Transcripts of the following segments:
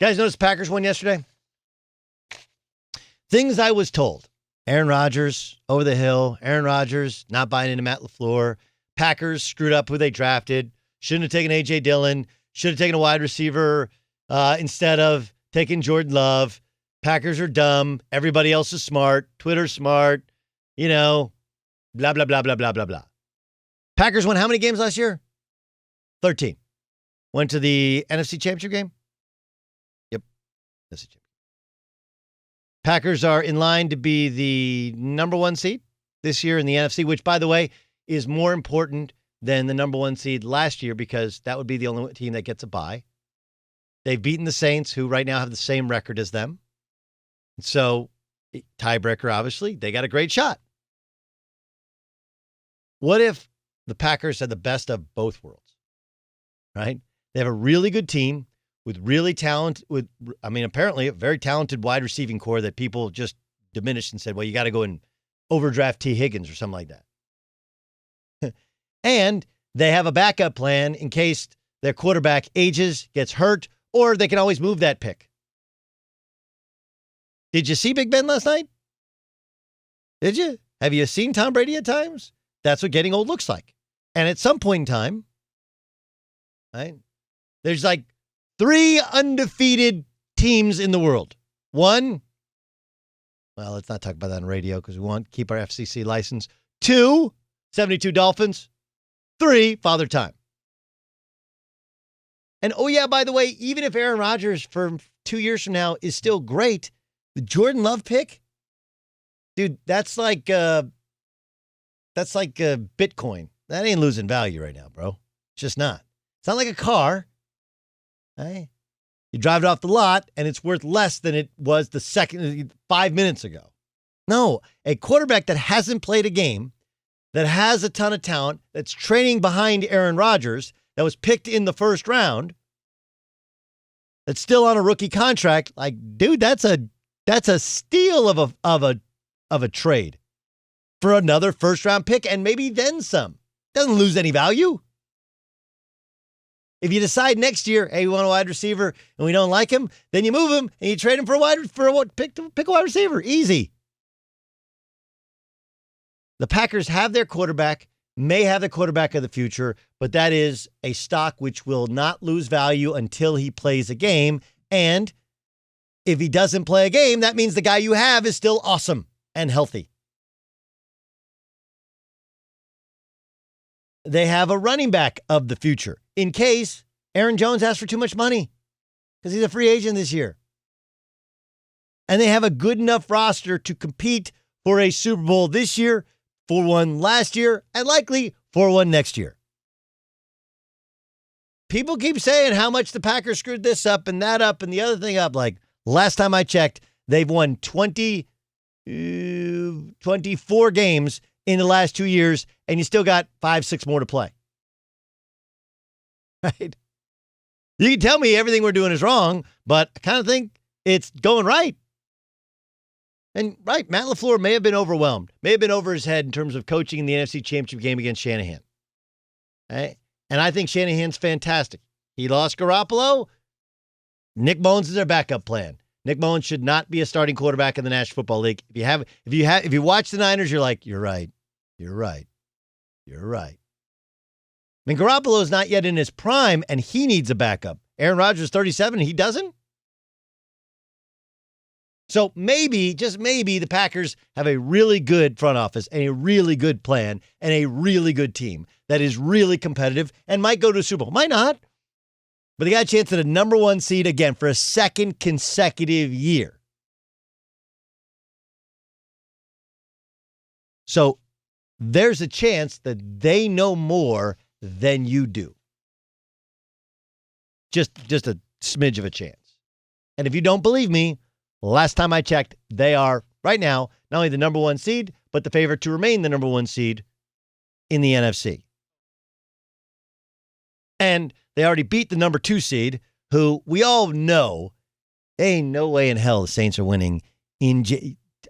Guys, notice Packers won yesterday? Things I was told. Aaron Rodgers, over the hill. Aaron Rodgers, not buying into Matt LaFleur. Packers screwed up who they drafted. Shouldn't have taken A.J. Dillon. Should have taken a wide receiver instead of taking Jordan Love. Packers are dumb. Everybody else is smart. Twitter's smart. You know, blah, blah, blah, blah, blah, blah, blah. Packers won how many games last year? 13. Went to the NFC Championship game? Yep. NFC Championship. Packers are in line to be the number one seed this year in the NFC, which, by the way, is more important than the number one seed last year because that would be the only team that gets a bye. They've beaten the Saints, who right now have the same record as them. So, tiebreaker, obviously, they got a great shot. What if the Packers had the best of both worlds, right? They have a really good team with really apparently a very talented wide receiving core that people just diminished and said, well, you got to go and overdraft T. Higgins or something like that. And they have a backup plan in case their quarterback ages, gets hurt, or they can always move that pick. Did you see Big Ben last night? Did you? Have you seen Tom Brady at times? That's what getting old looks like. And at some point in time, right, there's like 3 undefeated teams in the world. 1, well, let's not talk about that on radio because we want to keep our FCC license. 2, 72 Dolphins. 3, Father Time. And oh yeah, by the way, even if Aaron Rodgers for 2 years from now is still great, the Jordan Love pick, dude, that's like Bitcoin. That ain't losing value right now, bro. It's just not. It's not like a car. Right? You drive it off the lot and it's worth less than it was the 5 minutes ago. No, a quarterback that hasn't played a game, that has a ton of talent, that's training behind Aaron Rodgers, that was picked in the first round, that's still on a rookie contract. Like, dude, that's a steal of a trade for another first round pick and maybe then some. Doesn't lose any value. If you decide next year, hey, we want a wide receiver and we don't like him, then you move him and you trade him pick a wide receiver. Easy. The Packers have their quarterback, may have the quarterback of the future, but that is a stock which will not lose value until he plays a game. And if he doesn't play a game, that means the guy you have is still awesome and healthy. They have a running back of the future in case Aaron Jones asks for too much money because he's a free agent this year. And they have a good enough roster to compete for a Super Bowl this year, for one last year, and likely for one next year. People keep saying how much the Packers screwed this up and that up and the other thing up. Like, last time I checked, they've won 24 games in the last 2 years, and you still got 5-6 more to play. Right? You can tell me everything we're doing is wrong, but I kind of think it's going right. And right, Matt LaFleur may have been overwhelmed, may have been over his head in terms of coaching in the NFC Championship game against Shanahan. Right? And I think Shanahan's fantastic. He lost Garoppolo. Nick Mullins is their backup plan. Nick Mullins should not be a starting quarterback in the National Football League. If you watch the Niners, you're like, you're right. I mean, Garoppolo is not yet in his prime, and he needs a backup. Aaron Rodgers is 37, and he doesn't. So maybe, just maybe, the Packers have a really good front office and a really good plan and a really good team that is really competitive and might go to a Super Bowl. Might not. But they got a chance at a number one seed again for a second consecutive year. So there's a chance that they know more than you do. Just a smidge of a chance. And if you don't believe me, last time I checked, they are right now not only the number one seed, but the favorite to remain the number one seed in the NFC. And they already beat the number 2 seed, who we all know, ain't no way in hell the Saints are winning.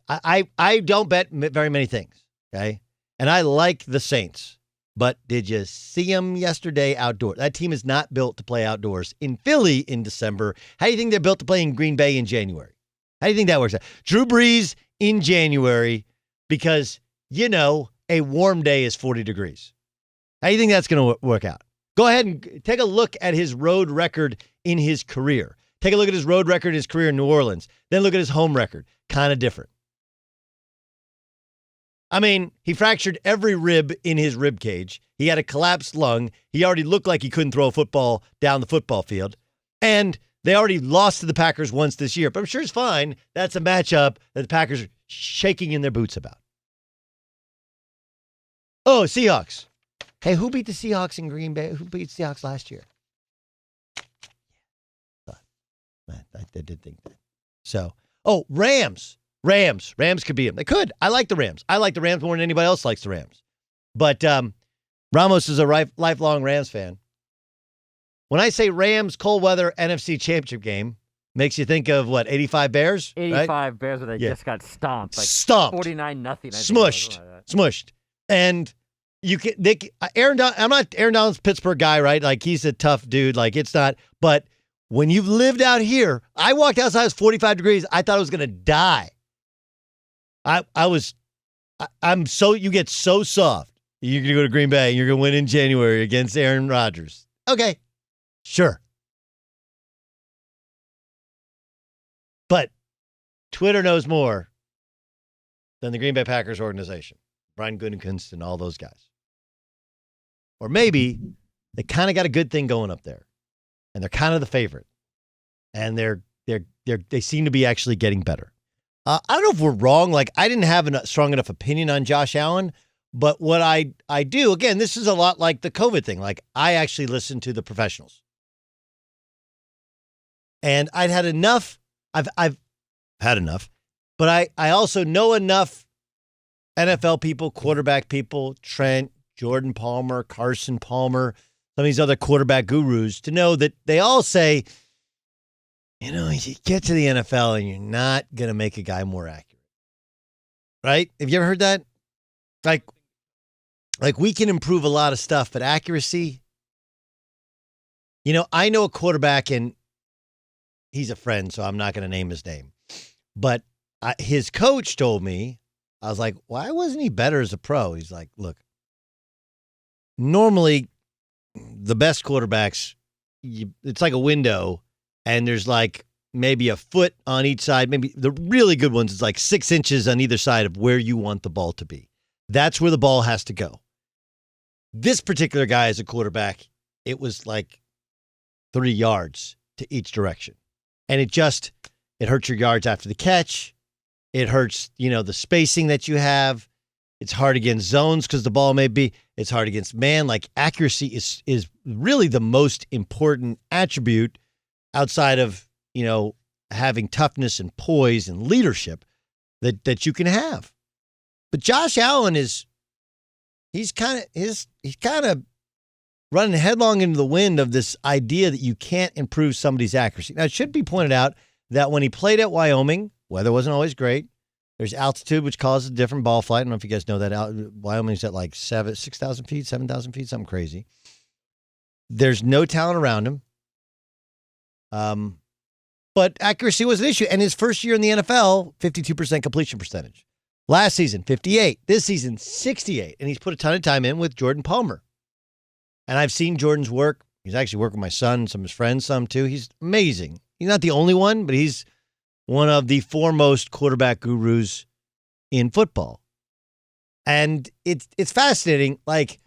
I don't bet very many things, okay? And I like the Saints. But did you see him yesterday outdoors? That team is not built to play outdoors. In Philly in December, how do you think they're built to play in Green Bay in January? How do you think that works out? Drew Brees in January because, a warm day is 40 degrees. How do you think that's going to work out? Go ahead and take a look at his road record in his career. Take a look at his road record in his career in New Orleans. Then look at his home record. Kind of different. I mean, he fractured every rib in his rib cage. He had a collapsed lung. He already looked like he couldn't throw a football down the football field. And they already lost to the Packers once this year. But I'm sure it's fine. That's a matchup that the Packers are shaking in their boots about. Oh, Seahawks. Hey, who beat the Seahawks in Green Bay? Who beat the Seahawks last year? Man, I did think that. So, Rams. Rams could beat them. They could. I like the Rams. I like the Rams more than anybody else likes the Rams. But Ramos is a lifelong Rams fan. When I say Rams, cold weather, NFC championship game, makes you think of what, 85 Bears? 85 right? Bears, where they just got stomped. Like stomped. 49-0. Smushed. And I'm not Aaron Donald's Pittsburgh guy, right? Like, he's a tough dude. Like, it's not. But when you've lived out here, I walked outside, it was 45 degrees. I thought I was going to die. You get so soft. You're going to go to Green Bay and you're going to win in January against Aaron Rodgers. Okay. Sure. But Twitter knows more than the Green Bay Packers organization. Brian Gutekunst and all those guys. Or maybe they kind of got a good thing going up there. And they're kind of the favorite. And they seem to be actually getting better. I don't know if we're wrong. Like, I didn't have a strong enough opinion on Josh Allen, but what I do, again, this is a lot like the COVID thing. Like, I actually listen to the professionals. And I'd had enough. I've had enough, but I also know enough NFL people, quarterback people, Trent, Jordan Palmer, Carson Palmer, some of these other quarterback gurus to know that they all say, you get to the NFL and you're not going to make a guy more accurate. Right? Have you ever heard that? Like we can improve a lot of stuff, but accuracy, I know a quarterback and he's a friend, so I'm not going to name his name. But his coach told me, I was like, why wasn't he better as a pro? He's like, look, normally the best quarterbacks, it's like a window. And there's like maybe a foot on each side. Maybe the really good ones is like 6 inches on either side of where you want the ball to be. That's where the ball has to go. This particular guy as a quarterback, it was like 3 yards to each direction. And it hurts your yards after the catch. It hurts, the spacing that you have. It's hard against zones because the ball it's hard against man. Like, accuracy is really the most important attribute outside of, having toughness and poise and leadership that you can have. But Josh Allen he's kind of running headlong into the wind of this idea that you can't improve somebody's accuracy. Now, it should be pointed out that when he played at Wyoming, weather wasn't always great. There's altitude, which causes a different ball flight. I don't know if you guys know that. Wyoming's at like 6,000 feet, 7,000 feet, something crazy. There's no talent around him. But accuracy was an issue. And his first year in the NFL, 52% completion percentage. Last season, 58. This season, 68. And he's put a ton of time in with Jordan Palmer. And I've seen Jordan's work. He's actually worked with my son, some of his friends, some too. He's amazing. He's not the only one, but he's one of the foremost quarterback gurus in football. And it's fascinating. Like,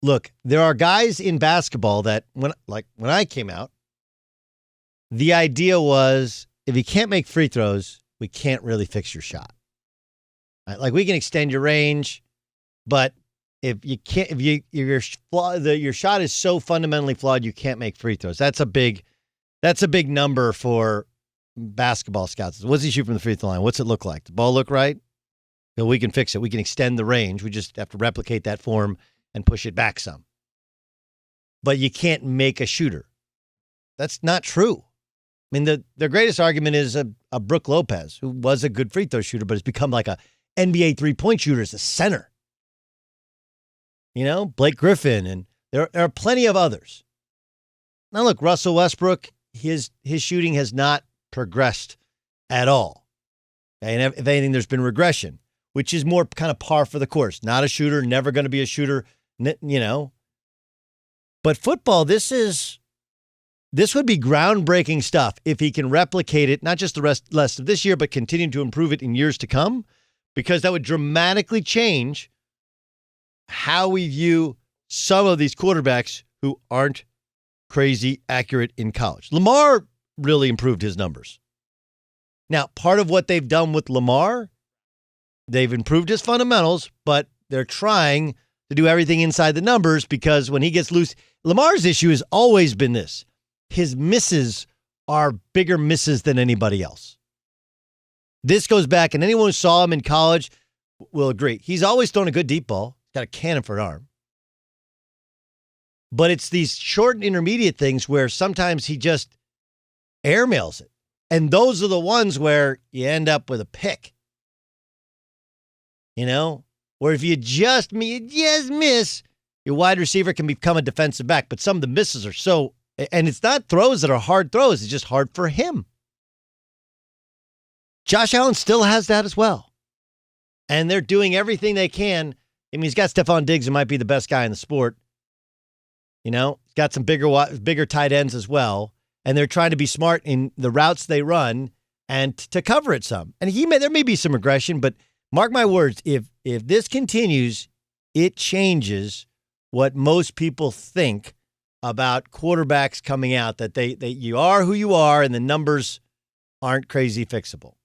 look, there are guys in basketball that when I came out, the idea was if you can't make free throws, we can't really fix your shot. Right? Like, we can extend your range, but if your shot is so fundamentally flawed, you can't make free throws. That's a big number for basketball scouts. What's he shoot from the free throw line? What's it look like? The ball look right? Well, we can fix it. We can extend the range. We just have to replicate that form and push it back some. But you can't make a shooter. That's not true. I mean, the greatest argument is a Brook Lopez, who was a good free throw shooter, but has become like a NBA three-point shooter as a center. Blake Griffin, and there are plenty of others. Now, look, Russell Westbrook, his shooting has not progressed at all. And if anything, there's been regression, which is more kind of par for the course. Not a shooter, never going to be a shooter, But football, this would be groundbreaking stuff if he can replicate it, not just the rest of this year, but continue to improve it in years to come, because that would dramatically change how we view some of these quarterbacks who aren't crazy accurate in college. Lamar really improved his numbers. Now, part of what they've done with Lamar, they've improved his fundamentals, but they're trying to do everything inside the numbers, because when he gets loose, Lamar's issue has always been this. His misses are bigger misses than anybody else. This goes back, and anyone who saw him in college will agree. He's always thrown a good deep ball. He's got a cannon for an arm. But it's these short and intermediate things where sometimes he just airmails it. And those are the ones where you end up with a pick. Or if you just miss, your wide receiver can become a defensive back. But some of the misses are so, and it's not throws that are hard throws. It's just hard for him. Josh Allen still has that as well. And they're doing everything they can. I mean, he's got Stephon Diggs, who might be the best guy in the sport. He's got some bigger tight ends as well. And they're trying to be smart in the routes they run and to cover it some. And there may be some regression, but mark my words, if this continues, it changes what most people think about quarterbacks coming out, that you are who you are and the numbers aren't crazy fixable.